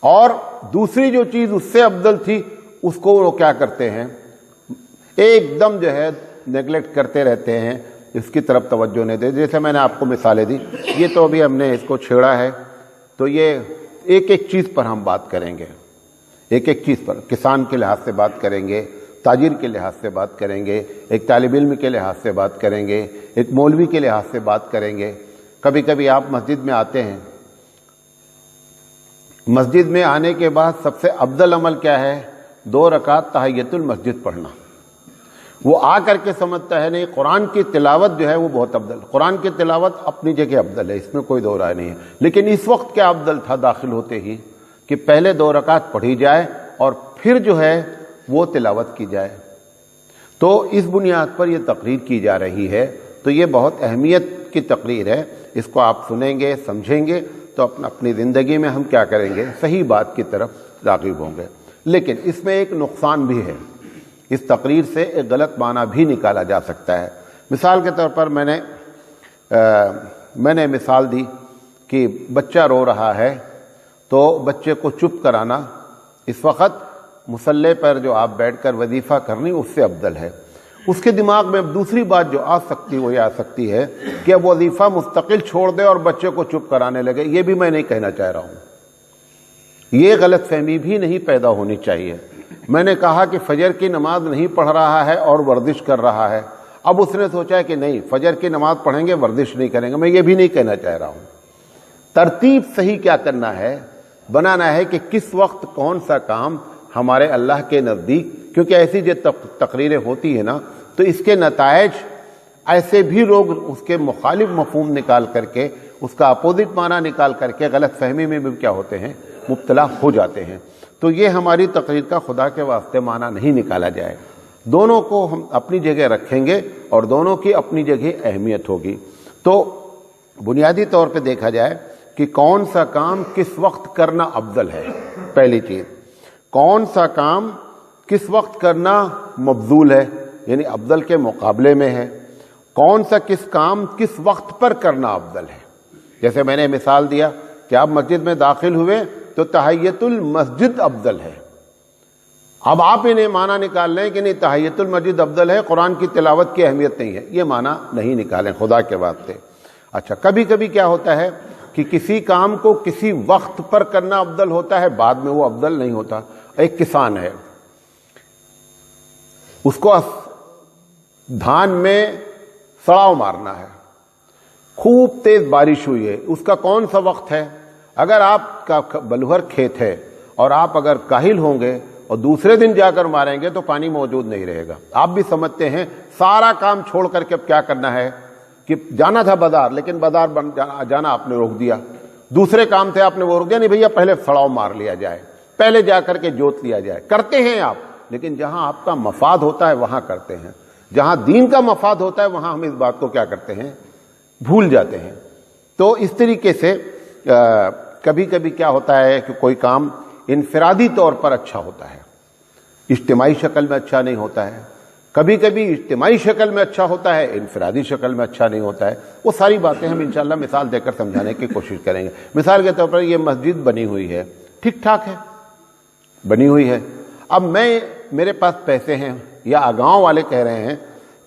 A: اور دوسری جو چیز اس سے افضل تھی اس کو وہ کیا کرتے ہیں, ایک دم جو ہے نیگلیکٹ کرتے رہتے ہیں, اس کی طرف توجہ نہیں دیتے. جیسے میں نے آپ کو مثالیں دی, یہ تو ابھی ہم نے اس کو چھیڑا ہے, تو یہ ایک ایک چیز پر ہم بات کریں گے, ایک ایک چیز پر. کسان کے لحاظ سے بات کریں گے, تاجر کے لحاظ سے بات کریں گے, ایک طالب علم کے لحاظ سے بات کریں گے, ایک مولوی کے لحاظ سے بات کریں گے. کبھی کبھی آپ مسجد میں آتے ہیں, مسجد میں آنے کے بعد سب سے افضل عمل کیا ہے, 2 رکعت تحیۃ المسجد پڑھنا. وہ آ کر کے سمجھتا ہے نہیں, قرآن کی تلاوت جو ہے وہ بہت افضل. قرآن کی تلاوت اپنی جگہ افضل ہے, اس میں کوئی دو رائے نہیں ہے. لیکن اس وقت کیا افضل تھا داخل ہوتے ہی, کہ پہلے 2 رکعت پڑھی جائے اور پھر جو ہے وہ تلاوت کی جائے. تو اس بنیاد پر یہ تقریر کی جا رہی ہے. تو یہ بہت اہمیت کی تقریر ہے, اس کو آپ سنیں گے, سمجھیں گے, تو اپنی زندگی میں ہم کیا کریں گے, صحیح بات کی طرف راغب ہوں گے. لیکن اس میں ایک نقصان بھی ہے, اس تقریر سے ایک غلط معنی بھی نکالا جا سکتا ہے. مثال کے طور پر میں نے مثال دی کہ بچہ رو رہا ہے تو بچے کو چپ کرانا اس وقت مصلی پر جو آپ بیٹھ کر وظیفہ کرنی اس سے افضل ہے. اس کے دماغ میں اب دوسری بات جو آ سکتی وہ یہ آ سکتی ہے کہ اب وظیفہ مستقل چھوڑ دے اور بچے کو چپ کرانے لگے. یہ بھی میں نہیں کہنا چاہ رہا ہوں, یہ غلط فہمی بھی نہیں پیدا ہونی چاہیے. میں نے کہا کہ فجر کی نماز نہیں پڑھ رہا ہے اور ورزش کر رہا ہے, اب اس نے سوچا ہے کہ نہیں فجر کی نماز پڑھیں گے ورزش نہیں کریں گے. میں یہ بھی نہیں کہنا چاہ رہا ہوں. ترتیب صحیح کیا کرنا ہے, بنانا ہے کہ کس وقت کون سا کام ہمارے اللہ کے نزدیک, کیونکہ ایسی جو تقریریں ہوتی ہیں نا تو اس کے نتائج ایسے بھی لوگ اس کے مخالف مفہوم نکال کر کے, اس کا اپوزٹ معنی نکال کر کے غلط فہمی میں بھی کیا ہوتے ہیں, مبتلا ہو جاتے ہیں. تو یہ ہماری تقریر کا خدا کے واسطے معنی نہیں نکالا جائے. دونوں کو ہم اپنی جگہ رکھیں گے اور دونوں کی اپنی جگہ اہمیت ہوگی. تو بنیادی طور پہ دیکھا جائے کہ کون سا کام کس وقت کرنا افضل ہے. پہلی چیز, کون سا کام کس وقت کرنا مفضول ہے, یعنی افضل کے مقابلے میں ہے. کون سا کس کام کس وقت پر کرنا افضل ہے. جیسے میں نے مثال دیا کہ آپ مسجد میں داخل ہوئے تو تحیۃ المسجد افضل ہے. اب آپ انہیں معنی نکال لیں کہ نہیں تحیۃ المسجد افضل ہے, قرآن کی تلاوت کی اہمیت نہیں ہے. یہ معنی نہیں نکالیں خدا کے واسطے. اچھا, کبھی کبھی کیا ہوتا ہے کہ کسی کام کو کسی وقت پر کرنا افضل ہوتا ہے, بعد میں وہ افضل نہیں ہوتا. ایک کسان ہے, اس کو دھان میں سڑاؤ مارنا ہے,
B: خوب تیز بارش ہوئی ہے، اس کا کون سا وقت ہے؟ اگر آپ کا بلور کھیت ہے اور آپ اگر کاہل ہوں گے اور دوسرے دن جا کر ماریں گے تو پانی موجود نہیں رہے گا۔ آپ بھی سمجھتے ہیں سارا کام چھوڑ کر کے اب کیا کرنا ہے کہ جانا تھا بازار، لیکن بازار جانا آپ نے روک دیا، دوسرے کام تھے آپ نے وہ روک دیا، نہیں بھیا پہلے سڑاؤ مار لیا جائے، پہلے جا کر کے جوت لیا جائے۔ کرتے ہیں آپ، لیکن جہاں آپ کا مفاد ہوتا ہے وہاں کرتے ہیں، جہاں دین کا مفاد ہوتا ہے وہاں ہم اس بات کو کیا کرتے ہیں، بھول جاتے ہیں۔ تو اس طریقے سے کبھی کبھی کیا ہوتا ہے کہ کوئی کام انفرادی طور پر اچھا ہوتا ہے، اجتماعی شکل میں اچھا نہیں ہوتا ہے، کبھی کبھی اجتماعی شکل میں اچھا ہوتا ہے، انفرادی شکل میں اچھا نہیں ہوتا ہے۔ وہ ساری باتیں ہم انشاءاللہ مثال دے کر سمجھانے کی کوشش کریں گے۔ مثال کے طور پر یہ مسجد بنی ہوئی ہے، ٹھیک ٹھاک ہے، بنی ہوئی ہے۔ اب میرے پاس پیسے ہیں یا گاؤں والے کہہ رہے ہیں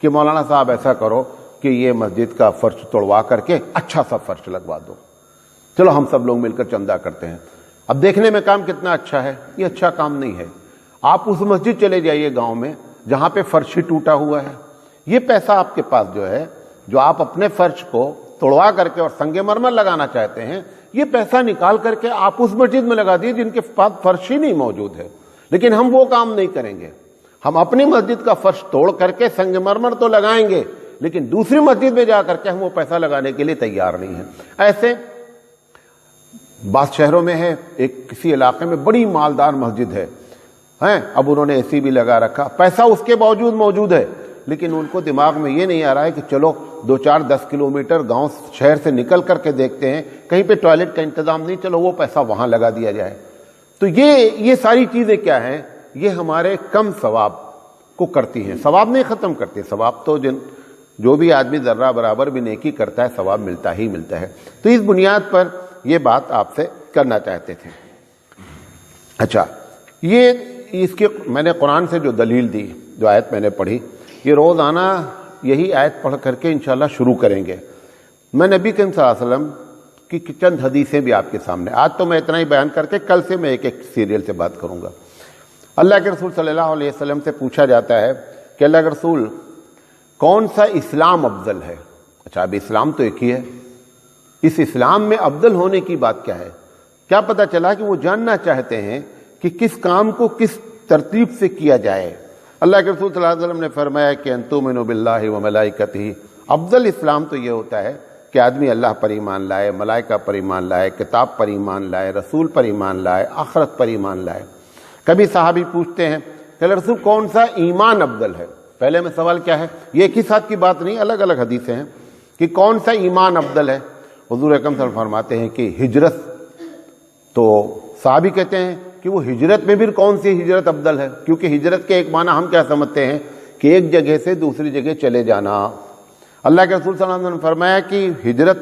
B: کہ مولانا صاحب ایسا کرو کہ یہ مسجد کا فرش توڑوا کر کے اچھا سا فرش لگوا دو، چلو ہم سب لوگ مل کر چندہ کرتے ہیں۔ اب دیکھنے میں کام کتنا اچھا ہے، یہ اچھا کام نہیں ہے۔ آپ اس مسجد چلے جائیے گاؤں میں جہاں پہ فرش ہی ٹوٹا ہوا ہے، یہ پیسہ آپ کے پاس جو ہے، جو آپ اپنے فرش کو توڑوا کر کے اور سنگ مرمر لگانا چاہتے ہیں، یہ پیسہ نکال کر کے آپ اس مسجد میں لگا دیے جن کے پاس فرش ہی نہیں موجود ہے۔ لیکن ہم وہ کام نہیں کریں گے، ہم اپنی مسجد کا فرش توڑ کر کے سنگ مرمر تو لگائیں گے، لیکن دوسری مسجد میں جا کر کے ہم وہ پیسہ لگانے کے لیے تیار نہیں ہیں۔ ایسے بعض شہروں میں ہے، ایک کسی علاقے میں بڑی مالدار مسجد ہے، اب انہوں نے اے سی بھی لگا رکھا، پیسہ اس کے باوجود موجود ہے، لیکن ان کو دماغ میں یہ نہیں آ رہا ہے کہ چلو 2-4-10 کلومیٹر گاؤں شہر سے نکل کر کے دیکھتے ہیں کہیں پہ ٹوائلٹ کا انتظام نہیں، چلو وہ پیسہ وہاں لگا دیا جائے۔ تو یہ ساری چیزیں کیا ہیں، یہ ہمارے کم ثواب کو کرتی ہیں، ثواب نہیں ختم کرتی، ثواب تو جو بھی آدمی ذرہ برابر بھی نیکی کرتا ہے ثواب ملتا ہی ملتا ہے۔ تو اس بنیاد پر یہ بات آپ سے کرنا چاہتے تھے۔ اچھا، اس کی میں نے قرآن سے جو دلیل دی، جو آیت میں نے پڑھی، یہ روزانہ یہی آیت پڑھ کر کے انشاءاللہ شروع کریں گے۔ میں نبی کریم صلی اللہ علیہ وسلم کی چند حدیثیں بھی آپ کے سامنے، آج تو میں اتنا ہی بیان کر کے کل سے میں ایک سیریل سے بات کروں گا۔ اللہ کے رسول صلی اللہ علیہ وسلم سے پوچھا جاتا ہے کہ اللہ کے رسول کون سا اسلام افضل ہے؟ اچھا، اب اسلام تو ایک ہی ہے، اس اسلام میں افضل ہونے کی بات کیا ہے؟ کیا پتہ چلا کہ وہ جاننا چاہتے ہیں کہ کس کام کو کس ترتیب سے کیا جائے۔ اللہ کے رسول صلی اللہ علیہ وسلم نے فرمایا کہ ان تؤمنوا باللہ وملائکتہ، افضل اسلام تو یہ ہوتا ہے کہ آدمی اللہ پر ایمان لائے، ملائکہ پر ایمان لائے، کتاب پر ایمان لائے، رسول پر ایمان لائے، آخرت پر ایمان لائے۔ کبھی صحابی پوچھتے ہیں کہ اللہ رسول کون سا ایمان افضل ہے؟ پہلے میں سوال کیا ہے، یہ ایک ہی ساتھ کی بات نہیں، الگ الگ حدیثیں ہیں کہ کون سا ایمان افضل ہے۔ حضور اکرم صلی اللہ علیہ وسلم فرماتے ہیں کہ ہجرت، تو صحابی کہتے ہیں کہ وہ ہجرت میں بھی کون سی ہجرت افضل ہے، کیونکہ ہجرت کے ایک معنی ہم کیا سمجھتے ہیں کہ ایک جگہ سے دوسری جگہ چلے جانا۔ اللہ کے رسول صلی اللہ علیہ وسلم نے فرمایا کہ ہجرت،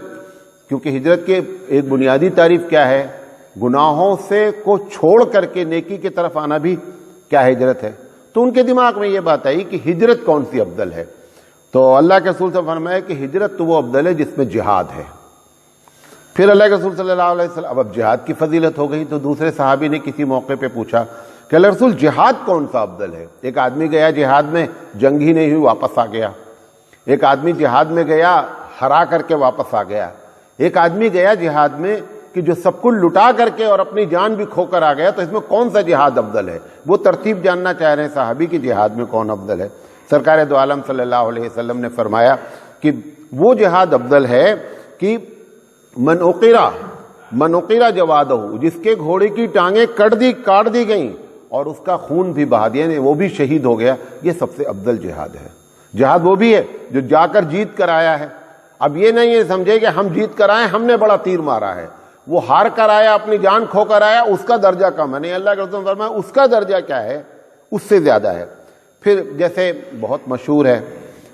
B: کیونکہ ہجرت کے ایک بنیادی تعریف کیا ہے، گناہوں سے کو چھوڑ کر کے نیکی کی طرف آنا بھی کیا ہجرت ہے۔ تو ان کے دماغ میں یہ بات آئی کہ ہجرت کون سی افضل ہے، تو اللہ کے رسول صلی اللہ علیہ وسلم نے فرمایا کہ ہجرت تو وہ افضل ہے جس میں جہاد ہے۔ پھر اللہ کے رسول صلی اللہ علیہ وسلم، اب جہاد کی فضیلت ہو گئی، تو دوسرے صحابی نے کسی موقع پہ پوچھا کہ اللہ رسول جہاد کون سا افضل ہے؟ ایک آدمی گیا جہاد میں، جنگ ہی نہیں ہوئی، واپس آ گیا۔ ایک آدمی جہاد میں گیا، ہرا کر کے واپس آ گیا۔ ایک آدمی گیا جہاد میں کہ جو سب کچھ لٹا کر کے اور اپنی جان بھی کھو کر آ گیا، تو اس میں کون سا جہاد افضل ہے؟ وہ ترتیب جاننا چاہ رہے ہیں صحابی کی جہاد میں کون افضل ہے۔ سرکار دو عالم صلی اللہ علیہ وسلم نے فرمایا کہ وہ جہاد افضل ہے کہ من اقیرا جوادہ، جس کے گھوڑے کی ٹانگیں کاٹ دی گئیں اور اس کا خون بھی بہا دیا، وہ بھی شہید ہو گیا، یہ سب سے افضل جہاد ہے۔ جہاد وہ بھی ہے جو جا کر جیت کر آیا ہے۔ اب یہ نہیں ہے سمجھے کہ ہم جیت کر آئے، ہم نے بڑا تیر مارا ہے، وہ ہار کر آیا، اپنی جان کھو کر آیا، اس کا درجہ کم ہے نہیں۔ اللہ کے رسول نے فرمایا اس کا درجہ کیا ہے، اس سے زیادہ ہے۔ پھر جیسے بہت مشہور ہے،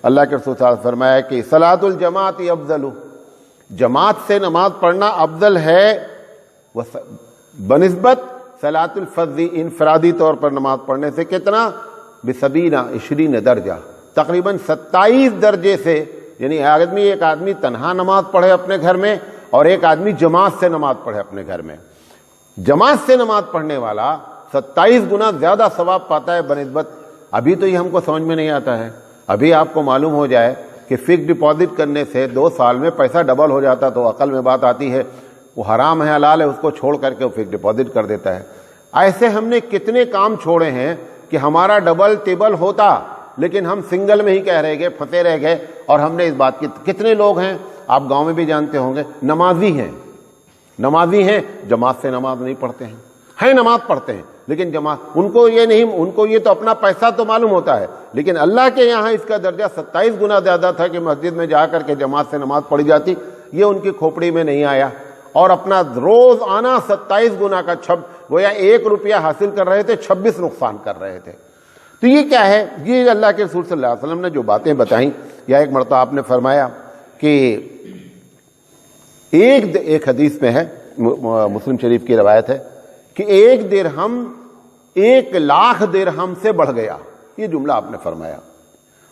B: اللہ کے رسول صلی اللہ علیہ وسلم نے فرمایا کہ صلاۃ الجماعت افضل، جماعت سے نماز پڑھنا افضل ہے بنسبت صلاۃ الفرد، انفرادی طور پر نماز پڑھنے سے۔ کتنا؟ ب20 درجہ، تقریباً 27 درجے سے، یعنی ایک آدمی تنہا نماز پڑھے اپنے گھر میں اور ایک آدمی جماعت سے نماز پڑھے اپنے گھر میں، جماعت سے نماز پڑھنے والا 27 گنا زیادہ ثواب پاتا ہے بنسبت۔ ابھی تو یہ ہم کو سمجھ میں نہیں آتا ہے، ابھی آپ کو معلوم ہو جائے کہ فکس ڈپازٹ کرنے سے 2 سال میں پیسہ ڈبل ہو جاتا تو عقل میں بات آتی ہے وہ حرام ہے حلال ہے اس کو چھوڑ کر کے وہ فکس ڈپازٹ کر دیتا ہے. ایسے ہم نے کتنے کام چھوڑے ہیں کہ ہمارا ڈبل ٹیبل ہوتا لیکن ہم سنگل میں ہی کہہ رہے گئے, پھنسے رہ گئے. اور ہم نے اس بات کی, کتنے لوگ ہیں آپ گاؤں میں بھی جانتے ہوں گے, نمازی ہیں جماعت سے نماز نہیں پڑھتے ہیں نماز پڑھتے ہیں لیکن جماعت ان کو یہ تو اپنا پیسہ تو معلوم ہوتا ہے, لیکن اللہ کے یہاں اس کا درجہ 27 گنا زیادہ تھا کہ مسجد میں جا کر کے جماعت سے نماز پڑھی جاتی. یہ ان کی کھوپڑی میں نہیں آیا. اور اپنا روز آنا 27 گنا کا گویا 1 روپیہ حاصل کر رہے تھے, 26 نقصان کر رہے تھے. تو یہ کیا ہے؟ یہ اللہ کے رسول صلی اللہ علیہ وسلم نے جو باتیں بتائیں, یا ایک مرتبہ آپ نے فرمایا کہ ایک حدیث میں ہے, مسلم شریف کی روایت ہے کہ 1 درہم 1,00,000 درہم سے بڑھ گیا. یہ جملہ آپ نے فرمایا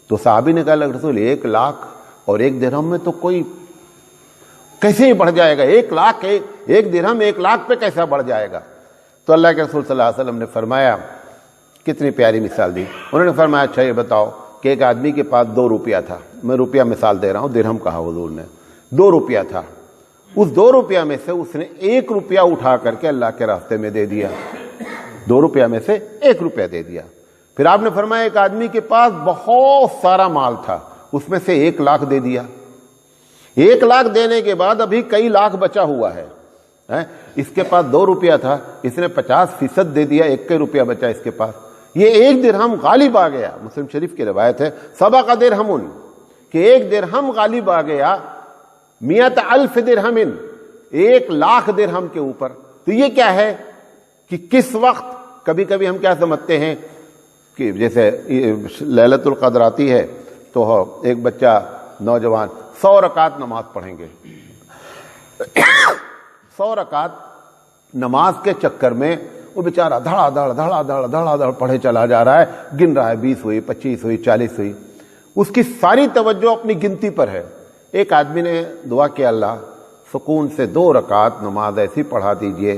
B: تو صحابی نے کہا رسول 1,00,000 اور 1 درہم میں تو کوئی کیسے ہی بڑھ جائے گا, 1,00,000 1 درہم 1,00,000 پہ کیسا بڑھ جائے گا؟ تو اللہ کے رسول صلی اللہ علیہ وسلم نے فرمایا, کتنی پیاری مثال دی. انہوں نے فرمایا اچھا یہ بتاؤ کہ ایک آدمی کے پاس 2 روپیہ تھا, میں روپیہ مثال دے رہا ہوں, درہم کہا حضور نے, 2 روپیہ تھا. اس 2 روپیہ میں سے اس نے 1 روپیہ اٹھا کر کے اللہ کے راستے میں دے دیا, 2 روپیہ میں سے 1 روپیہ دے دیا. پھر آپ نے فرمایا ایک آدمی کے پاس بہت سارا مال تھا, اس میں سے 1,00,000 دے دیا. 1,00,000 دینے کے بعد ابھی کئی لاکھ بچا ہوا ہے. اس کے پاس 2 روپیہ تھا, اس نے 50% دے دیا, 1 روپیہ بچا اس کے پاس. یہ 1 درہم غالب آ گیا. مسلم شریف کی روایت ہے سبق درہم, کہ 1 درہم غالب آ گیا 100,000 درہم, 1,00,000 درہم کے اوپر. تو یہ کیا ہے کہ کس وقت کبھی کبھی ہم کیا سمجھتے ہیں کہ جیسے لیلۃ القدر آتی ہے تو ایک بچہ نوجوان 100 رکعت نماز پڑھیں گے. 100 رکعت نماز کے چکر میں وہ بیچارہ دھڑا دھڑ پڑھے چلا جا رہا ہے, گن رہا ہے 20 ہوئی, 25 ہوئی, 40 ہوئی. اس کی ساری توجہ اپنی گنتی پر ہے. ایک آدمی نے دعا کیا اللہ سکون سے 2 رکعت نماز ایسی پڑھا دیجئے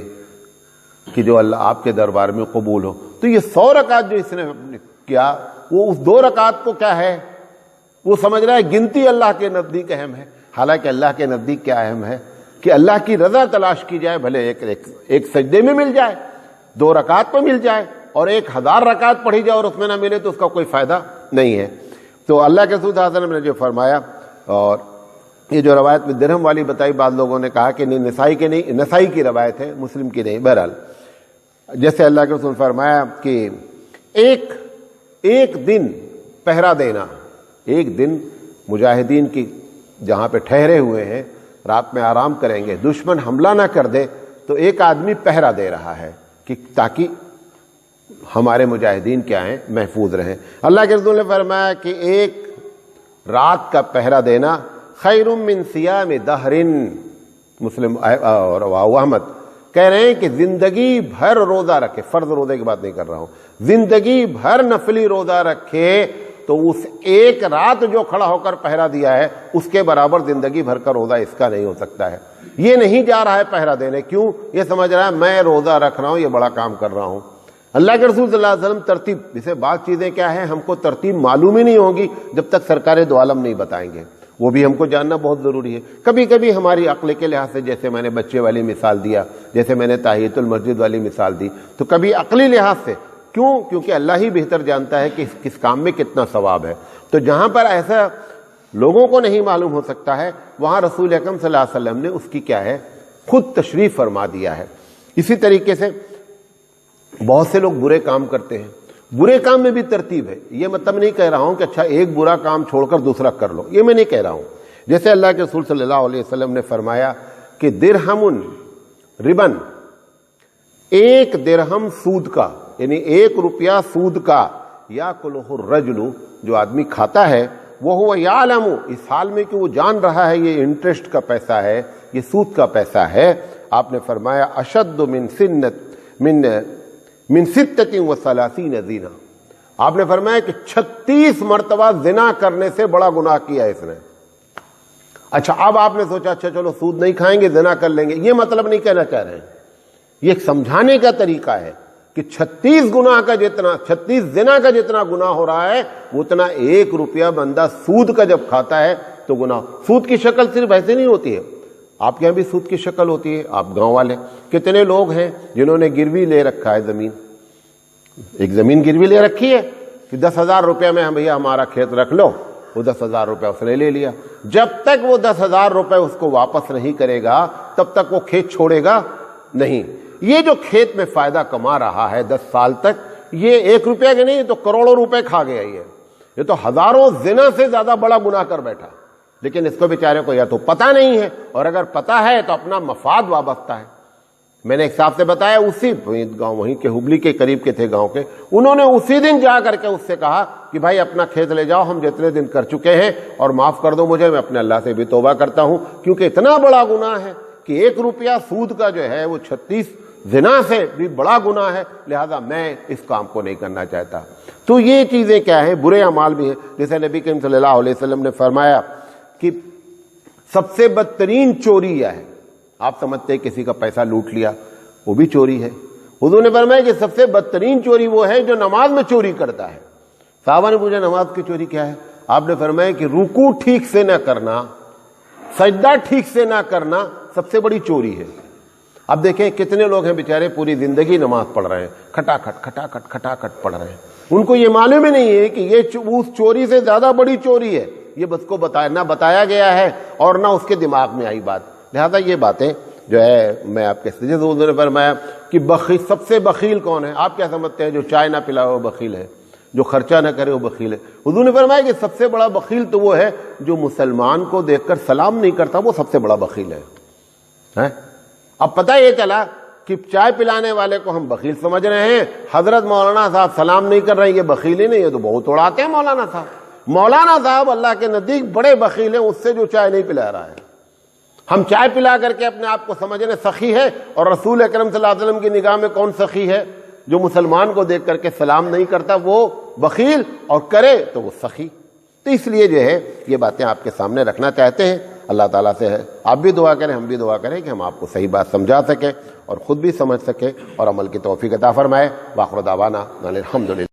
B: کہ جو اللہ آپ کے دربار میں قبول ہو. تو یہ 100 رکعت جو اس نے کیا وہ اس 2 رکعت کو کیا ہے, وہ سمجھ رہا ہے گنتی اللہ کے نزدیک اہم ہے. حالانکہ اللہ کے نزدیک کیا اہم ہے کہ اللہ کی رضا تلاش کی جائے, بھلے ایک سجدے میں مل جائے, 2 رکعت پہ مل جائے, اور 1,000 رکعت پڑھی جائے اور اس میں نہ ملے تو اس کا کوئی فائدہ نہیں ہے. تو اللہ کے رسول صلی اللہ علیہ وسلم نے جو فرمایا, اور یہ جو روایت میں درہم والی بتائی, بعض لوگوں نے کہا کہ نہیں نسائی کے نہیں, نسائی کی روایت ہے, مسلم کی نہیں. بہرحال جیسے اللہ کے رسول فرمایا کہ ایک دن پہرا دینا, 1 دن مجاہدین کی جہاں پہ ٹھہرے ہوئے ہیں رات میں آرام کریں گے, دشمن حملہ نہ کر دے تو ایک آدمی پہرا دے رہا ہے کہ تاکہ ہمارے مجاہدین کیا ہیں محفوظ رہیں. اللہ کے رسول نے فرمایا کہ 1 رات کا پہرا دینا خیر من صیام دہر. مسلم اور احمد کہہ رہے ہیں کہ زندگی بھر روزہ رکھے, فرض روزے کی بات نہیں کر رہا ہوں, زندگی بھر نفلی روزہ رکھے تو اس 1 رات جو کھڑا ہو کر پہرا دیا ہے اس کے برابر زندگی بھر کا روزہ اس کا نہیں ہو سکتا ہے. یہ نہیں جا رہا ہے پہرا دینے, کیوں؟ یہ سمجھ رہا ہے میں روزہ رکھ رہا ہوں, یہ بڑا کام کر رہا ہوں. اللہ کے رسول صلی اللہ علیہ وسلم ترتیب, جسے بعض چیزیں کیا ہیں ہم کو ترتیب معلوم ہی نہیں ہوگی جب تک سرکار دو عالم نہیں بتائیں گے, وہ بھی ہم کو جاننا بہت ضروری ہے. کبھی کبھی ہماری عقل کے لحاظ سے, جیسے میں نے بچے والی مثال دیا, جیسے میں نے تحیۃ المسجد والی مثال دی, تو کبھی عقلی لحاظ سے, کیوں؟ کیونکہ اللہ ہی بہتر جانتا ہے کہ کس کام میں کتنا ثواب ہے. تو جہاں پر ایسا لوگوں کو نہیں معلوم ہو سکتا ہے وہاں رسول اکرم صلی اللہ علیہ وسلم نے اس کی کیا ہے خود تشریح فرما دیا ہے. اسی طریقے سے بہت سے لوگ برے کام کرتے ہیں, برے کام میں بھی ترتیب ہے. یہ مطلب نہیں کہہ رہا ہوں کہ اچھا ایک برا کام چھوڑ کر دوسرا کر لو, یہ میں نہیں کہہ رہا ہوں. جیسے اللہ کے رسول صلی اللہ علیہ وسلم نے فرمایا کہ درہم ربن, 1 درہم سود کا, یعنی 1 روپیہ سود کا, یاکلہ الرجل, جو آدمی کھاتا ہے, وہ یعلم, اس حال میں کہ وہ جان رہا ہے یہ انٹرسٹ کا پیسہ ہے, یہ سود کا پیسہ ہے. آپ نے فرمایا اشد من 36 زنا, آپ نے فرمایا کہ 36 مرتبہ زنا کرنے سے بڑا گناہ کیا اس نے. اچھا اب آپ نے سوچا اچھا چلو سود نہیں کھائیں گے زنا کر لیں گے, یہ مطلب نہیں کہنا چاہ رہے ہیں, یہ ایک سمجھانے کا طریقہ ہے کہ 36 گناہ کا جتنا 36 زنا کا جتنا گناہ ہو رہا ہے اتنا 1 روپیہ بندہ سود کا جب کھاتا ہے تو گناہ. سود کی شکل صرف ایسے نہیں ہوتی ہے, آپ کے یہاں بھی سود کی شکل ہوتی ہے. آپ گاؤں والے کتنے لوگ ہیں جنہوں نے گروی لے رکھا ہے زمین, ایک زمین گروی لے رکھی ہے کہ 10,000 روپے میں بھیا ہمارا کھیت رکھ لو, وہ 10,000 روپے اس نے لے لیا. جب تک وہ 10,000 روپے اس کو واپس نہیں کرے گا تب تک وہ کھیت چھوڑے گا نہیں. یہ جو کھیت میں فائدہ کما رہا ہے 10 سال تک, یہ 1 روپے کے نہیں, یہ تو کروڑوں روپے کھا گیا. یہ تو ہزاروں زنا سے زیادہ بڑا گناہ کر بیٹھا. لیکن اس کو بیچارے کو یا تو پتہ نہیں ہے, اور اگر پتہ ہے تو اپنا مفاد وابستہ ہے. میں نے ایک صاحب سے بتایا, اسی گاؤں وہیں کے ہبلی کے قریب کے تھے گاؤں کے, انہوں نے اسی دن جا کر کے اس سے کہا کہ بھائی اپنا کھیت لے جاؤ, ہم جتنے دن کر چکے ہیں اور معاف کر دو مجھے, میں اپنے اللہ سے بھی توبہ کرتا ہوں, کیونکہ اتنا بڑا گناہ ہے کہ 1 روپیہ سود کا جو ہے وہ 36 زنا سے بھی بڑا گناہ ہے, لہذا میں اس کام کو نہیں کرنا چاہتا. تو یہ چیزیں کیا ہیں, برے اعمال بھی ہیں. جیسے نبی کریم صلی اللہ علیہ وسلم نے فرمایا کہ سب سے بدترین چوری یہ ہے, آپ سمجھتے ہیں کسی کا پیسہ لوٹ لیا, وہ بھی چوری ہے. حضور نے فرمایا کہ سب سے بدترین چوری وہ ہے جو نماز میں چوری کرتا ہے. صحابہ نے پوچھا نماز کی چوری کیا ہے؟ آپ نے فرمایا کہ رکوع ٹھیک سے نہ کرنا, سجدہ ٹھیک سے نہ کرنا سب سے بڑی چوری ہے. اب دیکھیں کتنے لوگ ہیں بیچارے پوری زندگی نماز پڑھ رہے ہیں, کھٹاکھٹ کھٹاکھٹ کھٹاکھٹ پڑھ رہے ہیں, ان کو یہ معلوم ہی نہیں ہے کہ یہ اس چوری سے زیادہ بڑی چوری ہے. یہ بس کو نہ بتایا گیا ہے اور نہ اس کے دماغ میں آئی بات. لہذا یہ باتیں جو ہے میں آپ کے سجدے حضور نے فرمایا کہ سب سے بخیل کون ہے؟ آپ کیا سمجھتے ہیں جو چائے نہ پلائے وہ بخیل ہے, جو خرچہ نہ کرے وہ بخیل ہے؟ حضور نے فرمایا کہ سب سے بڑا بخیل تو وہ ہے جو مسلمان کو دیکھ کر سلام نہیں کرتا, وہ سب سے بڑا بخیل ہے. اب پتہ یہ چلا کہ چائے پلانے والے کو ہم بخیل سمجھ رہے ہیں, حضرت مولانا صاحب سلام نہیں کر رہے ہیں, یہ بخیل ہی نہیں, یہ تو بہت اڑاتے ہیں مولانا صاحب. مولانا صاحب اللہ کے نزدیک بڑے بخیل ہیں اس سے جو چائے نہیں پلا رہا ہے. ہم چائے پلا کر کے اپنے آپ کو سمجھ رہے سخی ہے, اور رسول اکرم صلی اللہ علیہ وسلم کی نگاہ میں کون سخی ہے؟ جو مسلمان کو دیکھ کر کے سلام نہیں کرتا وہ بخیل, اور کرے تو وہ سخی. تو اس لیے جو ہے یہ باتیں آپ کے سامنے رکھنا چاہتے ہیں. اللہ تعالیٰ سے ہے آپ بھی دعا کریں, ہم بھی دعا کریں کہ ہم آپ کو صحیح بات سمجھا سکیں اور خود بھی سمجھ سکیں اور عمل کی توفیق عطا فرمائے. وآخر دعوانا الحمدللہ.